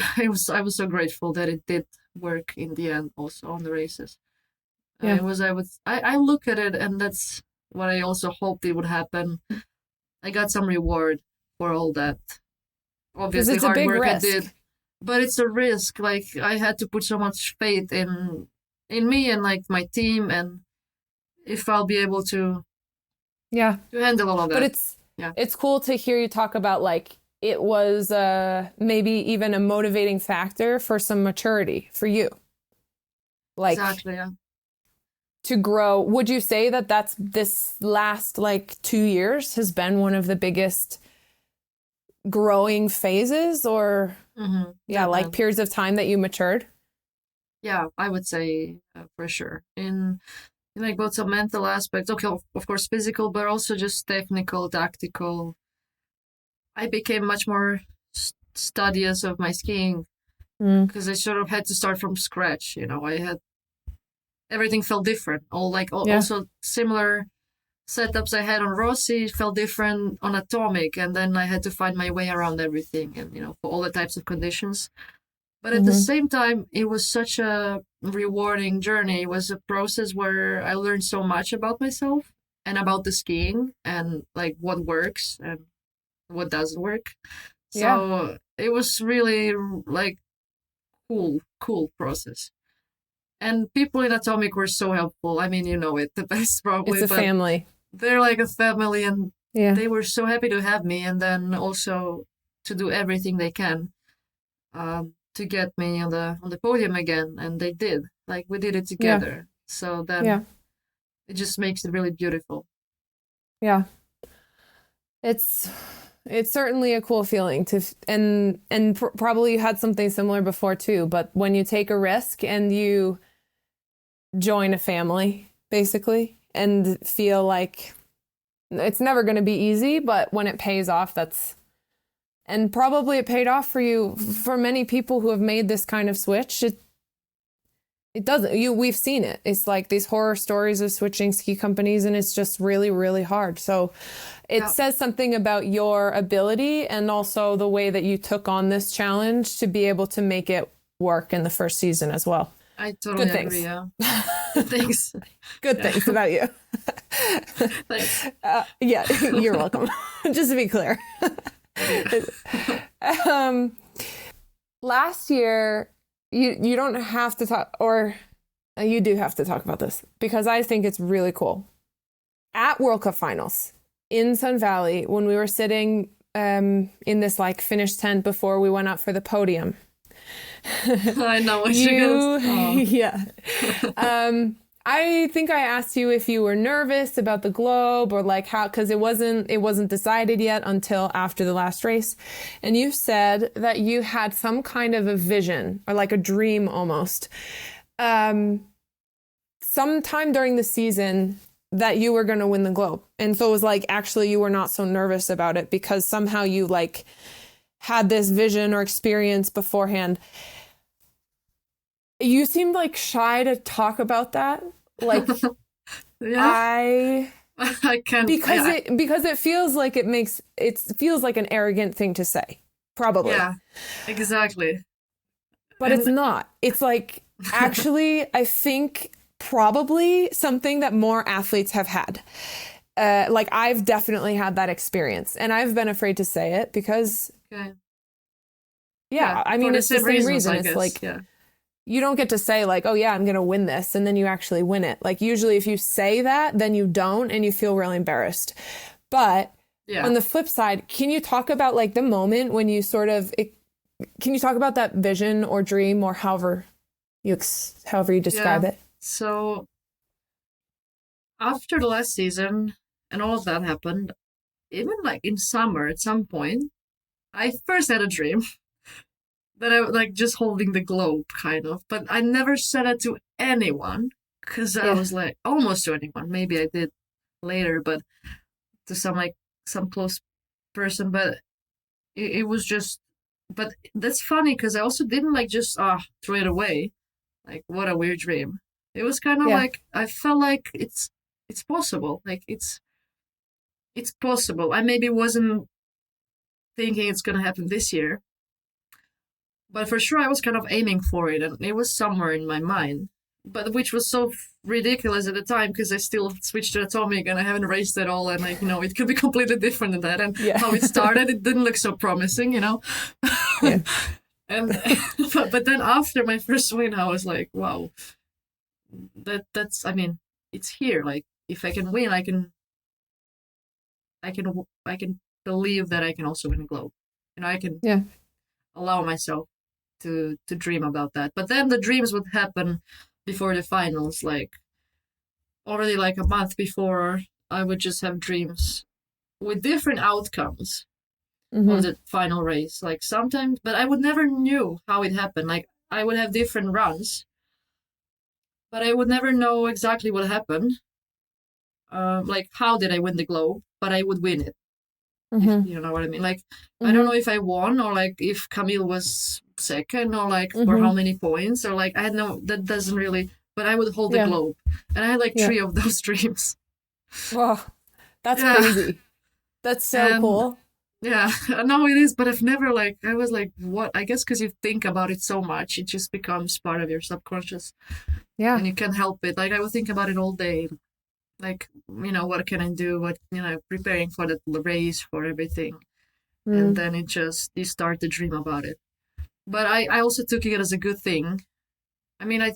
so grateful that it did work in the end also on the races. I look at it and that's what I also hoped it would happen. I got some reward for all that. Obviously, it's a hard big work risk. I did, but it's a risk. Like I had to put so much faith in me and like my team, and if I'll be able to handle all of that. But it's cool to hear you talk about like it was maybe even a motivating factor for some maturity for you. Like, Exactly, yeah. to grow. Would you say that that's this last like 2 years has been one of the biggest growing phases, or like periods of time that you matured? Yeah, I would say for sure. In like both some mental aspects, okay, of course physical, but also just technical, tactical. I became much more studious of my skiing because I sort of had to start from scratch. I had everything felt different. Also similar setups I had on Rossi felt different on Atomic, and then I had to find my way around everything, and for all the types of conditions. But at the same time, it was such a rewarding journey. It was a process where I learned so much about myself and about the skiing and like what works and what doesn't work. So it was really like cool process. And people in Atomic were so helpful. I mean, it the best probably. It's a family. They're like a family, and they were so happy to have me, and then also to do everything they can to get me on the podium again, and they did. Like we did it together. So then it just makes it really beautiful. Yeah, it's certainly a cool feeling to, and probably you had something similar before too. But when you take a risk and you join a family, basically, and feel like it's never going to be easy, but when it pays off, and probably it paid off for you. For many people who have made this kind of switch, it doesn't. We've seen it. It's like these horror stories of switching ski companies, and it's just really, really hard. So it says something about your ability and also the way that you took on this challenge to be able to make it work in the first season as well. I totally agree. Yeah. Thanks. Good things about you. Thanks. You're welcome. Just to be clear. Last year, you don't have to talk, or you do have to talk about this because I think it's really cool. At World Cup finals in Sun Valley, when we were sitting in this like finish tent before we went out for the podium. I know what you're gonna say. Yeah. I think I asked you if you were nervous about the Globe or like how, because it wasn't decided yet until after the last race. And you said that you had some kind of a vision or like a dream almost. Sometime during the season that you were going to win the Globe. And so it was like, actually, you were not so nervous about it because somehow you like had this vision or experience beforehand. You seemed like shy to talk about that. Like, I can't, because it feels like it feels like an arrogant thing to say, probably. Yeah, exactly. But it's not. It's like, actually, I think probably something that more athletes have had. Like I've definitely had that experience, and I've been afraid to say it because, I mean, it's the same reason. It's like, you don't get to say like, oh yeah, I'm going to win this. And then you actually win it. Like usually if you say that, then you don't, and you feel really embarrassed. But on the flip side, can you talk about like the moment when you can you talk about that vision or dream or however you describe it? So after the last season and all of that happened, even like in summer at some point, I first had a dream that I was like just holding the Globe kind of, but I never said it to anyone because I was like almost to anyone. Maybe I did later, but to some close person, but it was just, but that's funny because I also didn't like just throw it away. Like what a weird dream. It was kind of like, I felt like it's possible. Like it's possible. I maybe wasn't thinking it's going to happen this year, but for sure I was kind of aiming for it, and it was somewhere in my mind, but which was so ridiculous at the time because I still switched to Atomic and I haven't raced at all, and like, it could be completely different than that. And how it started, it didn't look so promising, And but then after my first win, I was like, wow, that's I mean, it's here. Like if I can win, I can believe that I can also win a Globe. I can Yeah. allow myself to dream about that. But then the dreams would happen before the finals, like already like a month before. I would just have dreams with different outcomes of the final race. Like sometimes, but I would never knew how it happened. Like I would have different runs, but I would never know exactly what happened. Like how did I win the Globe? But I would win it. If you know what I mean? Like I don't know if I won or like if Camille was second or like for how many points or like I had no. That doesn't really. But I would hold the Globe, and I had like 3 of those dreams. Wow, that's crazy. That's so cool. Yeah, no, it is, but I've never like, I was like, what? I guess because you think about it so much, it just becomes part of your subconscious. Yeah. And you can't help it. Like, I would think about it all day. Like, what can I do? What, preparing for the race, for everything. And then you start to dream about it. But I also took it as a good thing. I mean, I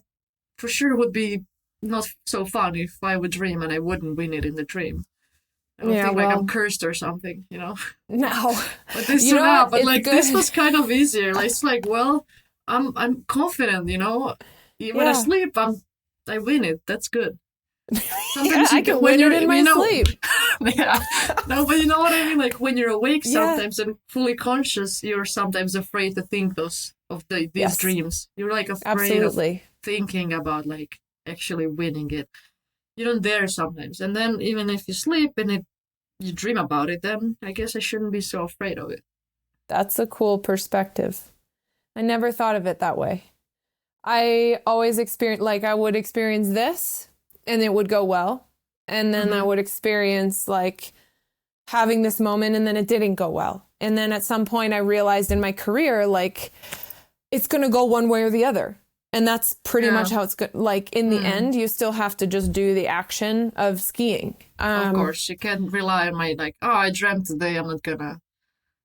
for sure would be not so fun if I would dream and I wouldn't win it in the dream. I don't think like I'm cursed or something, No. But this but like good. This was kind of easier. Like it's like, well, I'm confident, When I sleep, I win it. That's good. Sometimes I can win it in my sleep. Yeah. No, but you know what I mean? Like when you're awake sometimes and fully conscious, you're sometimes afraid to think these dreams. You're like afraid of thinking about like actually winning it. You don't dare sometimes. And then even if you sleep and you dream about it, then I guess I shouldn't be so afraid of it. That's a cool perspective. I never thought of it that way. I always I would experience this and it would go well. And then I would experience like having this moment and then it didn't go well. And then at some point I realized in my career, like it's going to go one way or the other. And that's pretty much how it's good. Like in the end, you still have to just do the action of skiing. Of course, you can't rely on my I dreamt today. I'm not gonna.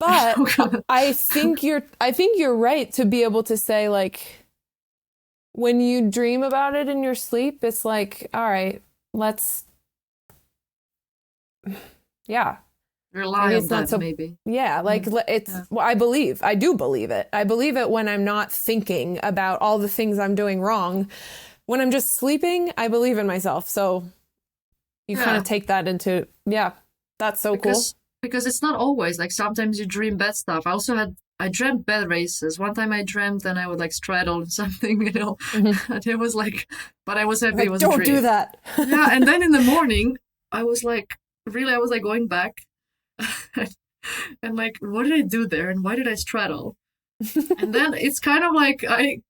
But I think you're right to be able to say like, when you dream about it in your sleep, it's like, all right, let's. Yeah. Rely on that, maybe. Yeah, like it's. Well, I do believe it. I believe it when I'm not thinking about all the things I'm doing wrong. When I'm just sleeping, I believe in myself. So you kind of take that into that's so cool. Because it's not always like sometimes you dream bad stuff. I dreamt bad races. One time I dreamt and I would like straddle something, and it was like, but I was happy it was a dream. Don't do that. Yeah, and then in the morning I was like going back. And like, what did I do there and why did I straddle? And then it's kind of like I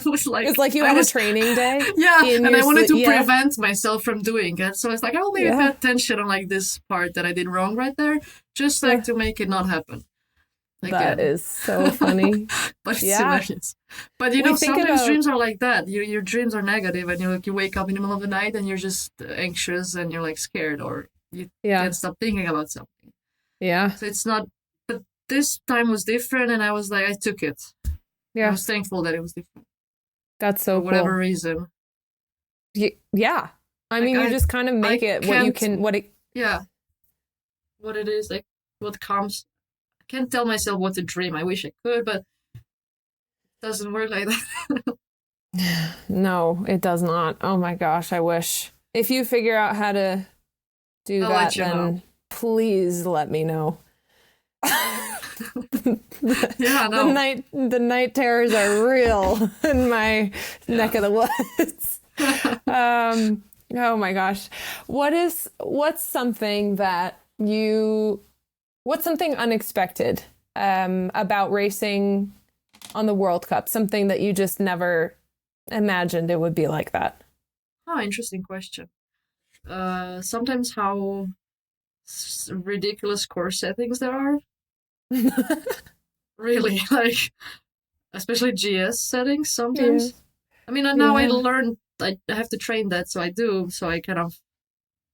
was like, it's like you had a training day. Yeah, and I wanted to prevent myself from doing it. So it's like I will maybe pay attention on like this part that I did wrong right there, just like to make it not happen. That is so funny. But it's hilarious. But sometimes dreams are like that. Your dreams are negative, and you wake up in the middle of the night and you're just anxious and you're like scared, or you can't stop thinking about something. Yeah. So it's not, but this time was different and I was like, I took it. Yeah. I was thankful that it was different. That's so cool. For whatever reason. Yeah. I mean, you just kind of make it what you can, Yeah. What it is, like what comes. I can't tell myself what to dream. I wish I could, but it doesn't work like that. No, it does not. Oh my gosh, I wish. If you figure out how to do that, then please let me know. Yeah, no. The night terrors are real in my neck of the woods. Oh my gosh. What's something unexpected about racing on the World Cup? Something that you just never imagined it would be like that? Oh, interesting question. Sometimes how ridiculous course settings there are. Really, like especially GS settings sometimes. Yeah. I mean, now I learned I have to train that, so I do. So I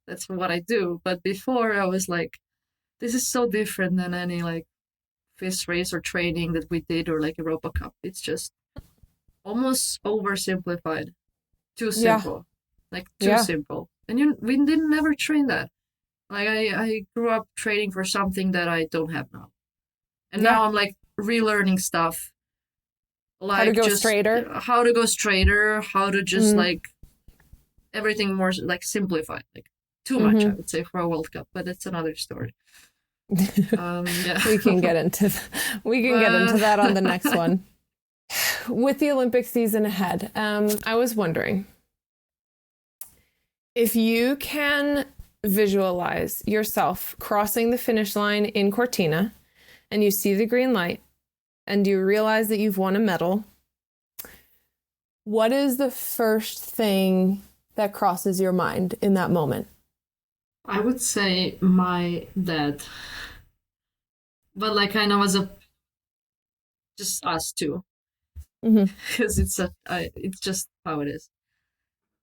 that's what I do. But before I was like, this is so different than any like FIS race or training that we did or like Europa Cup. It's just almost oversimplified, too simple, like too simple. And we didn't never train that. Like I grew up training for something that I don't have now. And now I'm like relearning stuff. Like how to go straighter. How to go straighter, how to just like everything more like simplified. Like too much, I would say, for a World Cup, but that's another story. We can get into that on the next one. With the Olympic season ahead, I was wondering if you can visualize yourself crossing the finish line in Cortina and you see the green light and you realize that you've won a medal, what is the first thing that crosses your mind in that moment? I would say my dad. But like kind of as just us two. Because it's just how it is.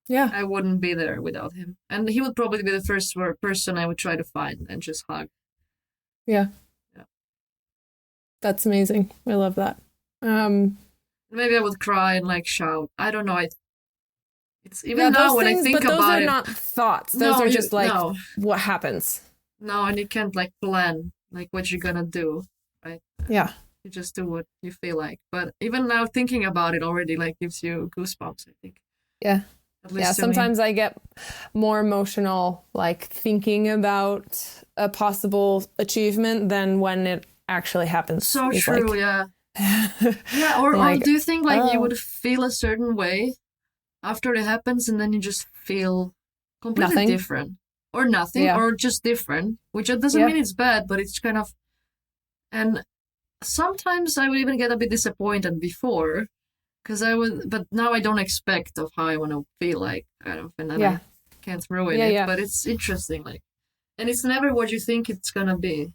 Yeah. I wouldn't be there without him. And he would probably be the first person I would try to find and just hug. Yeah. That's amazing. I love that. Maybe I would cry and like shout. I don't know. It's even now when I think about it. But those are not thoughts. Those are just like what happens. No, and you can't like plan like what you're gonna do, right? Yeah. You just do what you feel like. But even now thinking about it already like gives you goosebumps, I think. Yeah. At least sometimes I get more emotional like thinking about a possible achievement than when it actually happens. So true, like, yeah. Yeah, or do you think like you would feel a certain way after it happens and then you just feel completely different? Or nothing, or just different, which doesn't mean it's bad, but it's kind of... And sometimes I would even get a bit disappointed before, but now I don't expect of how I want to feel like, kind of, and then I can't ruin it, but it's interesting, like, and it's never what you think it's gonna be.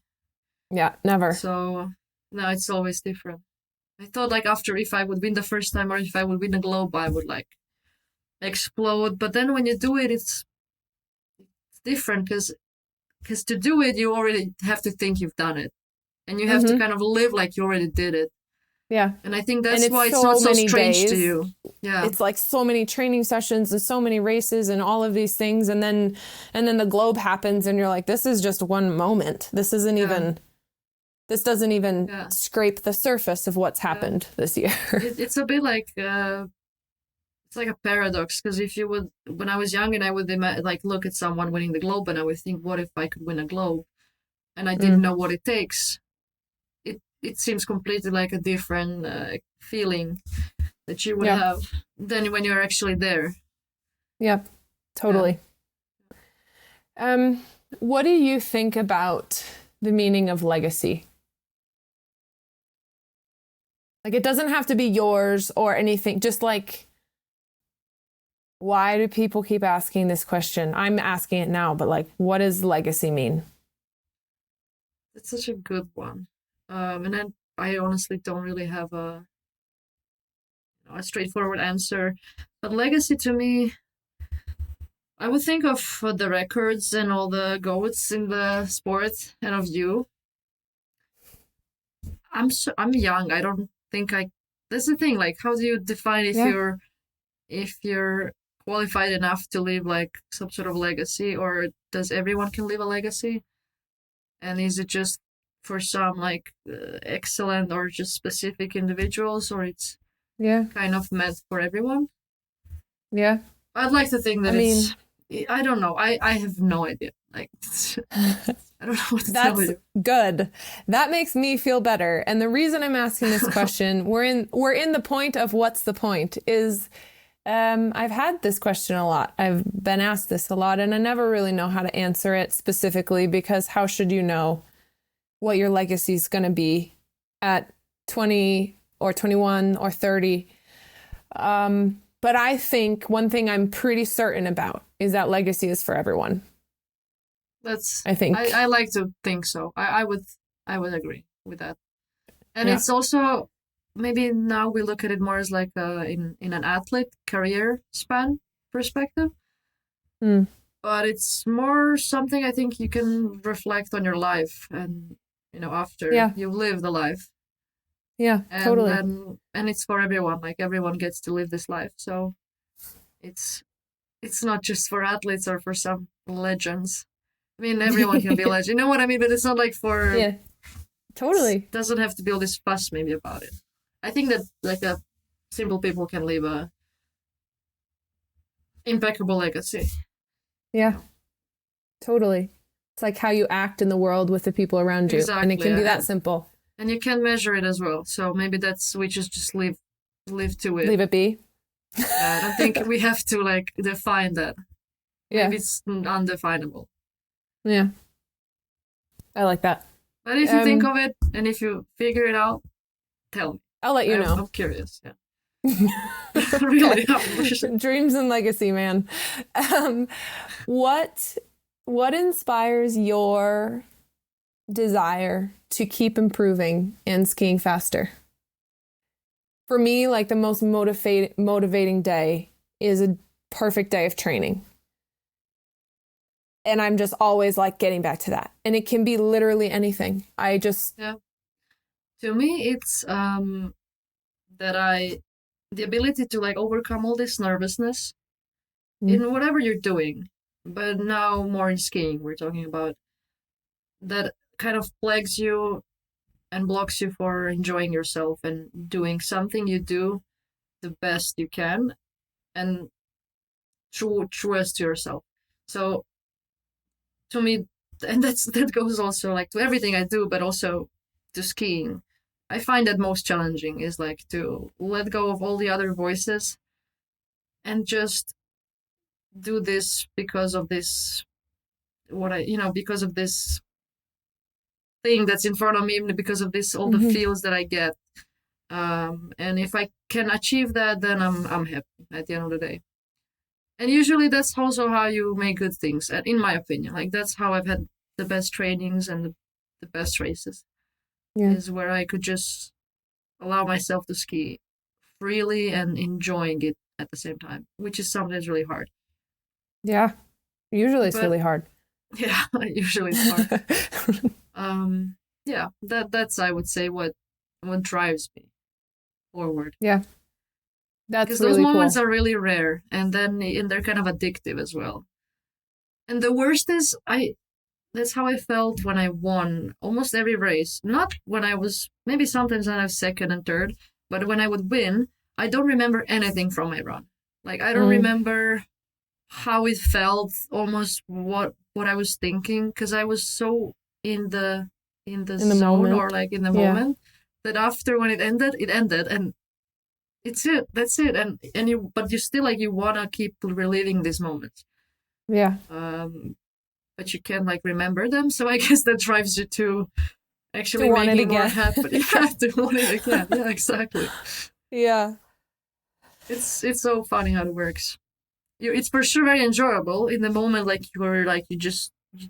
Yeah, never. So, no, it's always different. I thought, like, after if I would win the first time or if I would win the Globe, I would, like, explode, but then when you do it, it's different, because to do it, you already have to think you've done it. And you have to kind of live like you already did it. Yeah. And I think that's why it's not so strange to you. Yeah. It's like so many training sessions and so many races and all of these things. And then the Globe happens and you're like, this is just one moment. This doesn't even scrape the surface of what's happened this year. It's a bit like, it's like a paradox, because if you would, when I was young and I would like look at someone winning the Globe and I would think, what if I could win a Globe? And I didn't know what it takes. It seems completely like a different feeling that you would have than when you're actually there. Yep, totally. What do you think about the meaning of legacy? Like, it doesn't have to be yours or anything, just like, why do people keep asking this question? I'm asking it now, but like, what does legacy mean? It's such a good one. And then I honestly don't really have a straightforward answer. But legacy to me, I would think of the records and all the goats in the sport and of you. I'm young. I don't think that's the thing. Like, how do you define if you're qualified enough to leave like some sort of legacy, or does everyone can leave a legacy? And is it just for some like excellent or just specific individuals, or it's kind of meant for everyone? Yeah, I'd like to think that I don't know. I have no idea. Like, I don't know what to tell you. That's good. That makes me feel better. And the reason I'm asking this question, we're in the point of what's the point is. I've had this question a lot. I've been asked this a lot, and I never really know how to answer it specifically, because how should you know what your legacy is going to be at 20 or 21 or 30? But I think one thing I'm pretty certain about is that legacy is for everyone. I think I like to think so. I would agree with that. And it's also, maybe now we look at it more as like in an athlete career span perspective. But it's more something I think you can reflect on your life, and after you've lived the life. Yeah, totally. And it's for everyone. Like, everyone gets to live this life. So it's not just for athletes or for some legends. I mean, everyone can be a legend. You know what I mean? But it's not like for Totally. Doesn't have to be all this fuss maybe about it. I think that like a simple people can leave a impeccable legacy. Yeah, totally. It's like how you act in the world with the people around you. Exactly, And it can be yeah. that simple. And you can measure it as well. So maybe we just live to it. Leave it be. I don't think we have to like define that. Yeah. Maybe it's undefinable. Yeah. I like that. But if you think of it and if you figure it out, tell me. I'll let you know. I'm curious. Yeah. Really. Dreams and legacy, man. What inspires your desire to keep improving and skiing faster? For me, like the most motivating day is a perfect day of training. And I'm just always like getting back to that. And it can be literally anything. Yeah. To me, it's the ability to like overcome all this nervousness in whatever you're doing. But now more in skiing, we're talking about that kind of plagues you and blocks you for enjoying yourself and doing something you do the best you can and truest to yourself. So to me, and that goes also like to everything I do, but also to skiing. I find that most challenging is like to let go of all the other voices and just do this because of this, because of this thing that's in front of me, because of this, all the feels that I get. And if I can achieve that, then I'm happy at the end of the day. And usually that's also how you make good things, in my opinion. Like that's how I've had the best trainings and the best races. Yeah. Is where I could just allow myself to ski freely and enjoying it at the same time, which is sometimes really hard. Yeah. Usually it's really hard. Yeah, usually it's hard. Yeah, that's I would say what drives me forward. Yeah. That's because really those moments cool. are really rare, and they're kind of addictive as well. And the worst is that's how I felt when I won almost every race. Not when I was, maybe sometimes when I was second and third, but when I would win, I don't remember anything from my run. Like I don't remember how it felt, almost what I was thinking, because I was so in the zone moment. or like in the moment that after when it ended, and it's it. That's it. And but you still like you wanna keep reliving these moments. Yeah. But you can't like remember them, so I guess that drives you to actually want make it it more again. happen. You have to want it again. Yeah, exactly. Yeah. It's so funny how it works. It's for sure very enjoyable in the moment. Like you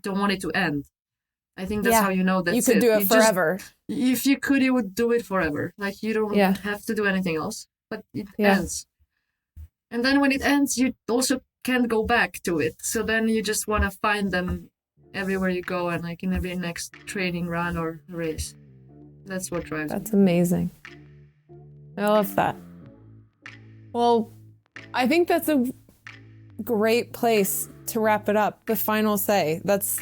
don't want it to end. I think that's how you know that's you could do it forever. If you could, you would do it forever. Like you don't have to do anything else. But it ends. And then when it ends, you also can't go back to it. So then you just want to find them everywhere you go and like in every next training run or race. That's what drives me. That's amazing. I love that. Well, I think that's a great place to wrap it up. The final say. That's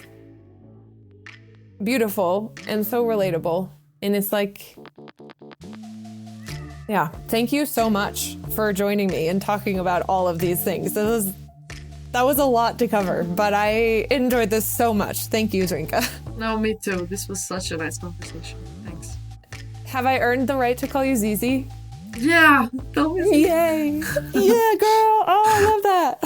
beautiful and so relatable. And it's like, yeah, thank you so much for joining me and talking about all of these things. That was a lot to cover, but I enjoyed this so much. Thank you, Zrinka. No, me too. This was such a nice conversation. Thanks. Have I earned the right to call you Zizi? Yeah. Yay. Yeah, girl. Oh, I love that.